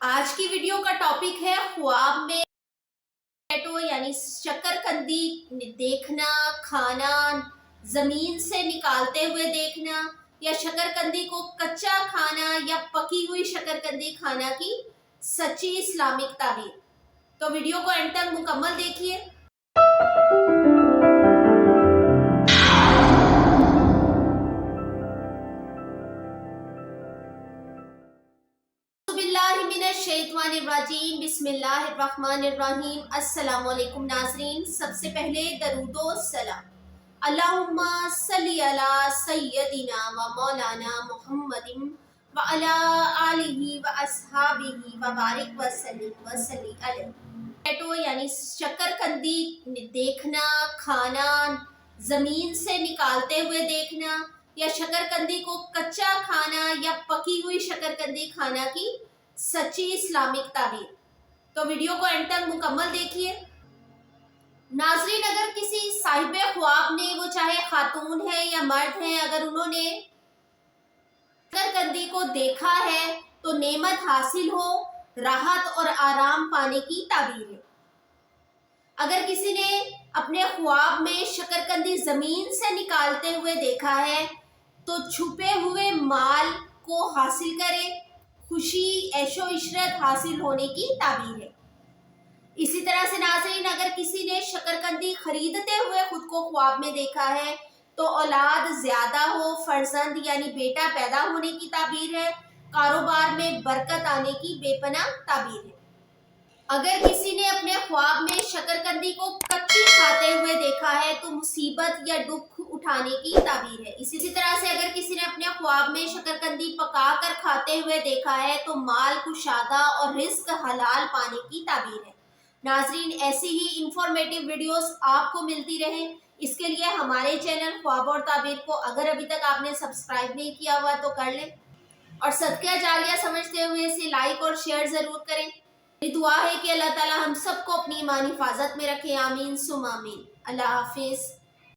آج کی ویڈیو کا ٹاپک ہے خواب میں یعنی شکرقندی دیکھنا، کھانا، زمین سے نکالتے ہوئے دیکھنا یا شکرقندی کو کچا کھانا یا پکی ہوئی شکرقندی کھانا کی سچی اسلامک تعبیر۔ تو ویڈیو کو اینڈ تک مکمل دیکھیے۔ الشیطان الرجیم، بسم اللہ الرحمن الرحیم۔ السلام علیکم ناظرین، سب سے پہلے درود و سلام۔ اللہم صلی علی سیدنا و مولانا محمد و علی آلہ و اصحابہ و بارک وسلم علیہ۔ یعنی شکرقندی دیکھنا، کھانا، زمین سے نکالتے ہوئے دیکھنا یا شکرقندی کو کچا کھانا یا پکی ہوئی شکرقندی کھانا کی سچی اسلامک تعبیر۔ تو ویڈیو کو اینڈ تک مکمل دیکھیے۔ ناظرین، اگر کسی صاحب خواب نے، وہ چاہے خاتون ہے یا مرد ہے، اگر انہوں نے شکرقندی کو دیکھا ہے تو نعمت حاصل ہو، راحت اور آرام پانے کی تعبیر ہے۔ اگر کسی نے اپنے خواب میں شکرقندی زمین سے نکالتے ہوئے دیکھا ہے تو چھپے ہوئے مال کو حاصل کرے، خوشی، عیش و عشرت حاصل ہونے کی تعبیر ہے۔ اسی طرح سے ناظرین، اگر کسی نے شکرقندی خریدتے ہوئے خود کو خواب میں دیکھا ہے تو اولاد زیادہ ہو، فرزند یعنی بیٹا پیدا ہونے کی تعبیر ہے، کاروبار میں برکت آنے کی بے پناہ تعبیر ہے۔ اگر کسی نے اپنے خواب میں شکرقندی کو کچی کھاتے ہوئے دیکھا ہے تو مصیبت یا دکھ اٹھانے کی تعبیر ہے۔ اسی طرح سے اگر کسی نے اپنے خواب میں شکرقندی پکا کر کھاتے ہوئے دیکھا ہے تو مال کشادہ اور رزق حلال پانے کی تعبیر ہے۔ ناظرین، ایسی ہی انفارمیٹیو ویڈیوز آپ کو ملتی رہیں، اس کے لیے ہمارے چینل خواب اور تعبیر کو اگر ابھی تک آپ نے سبسکرائب نہیں کیا ہوا تو کر لیں، اور صدقہ جاریہ سمجھتے ہوئے اسے لائک اور شیئر ضرور کریں۔ میری دعا ہے کہ اللہ تعالی ہم سب کو اپنی ایمانی حفاظت میں رکھے، آمین ثم آمین۔ اللہ حافظ۔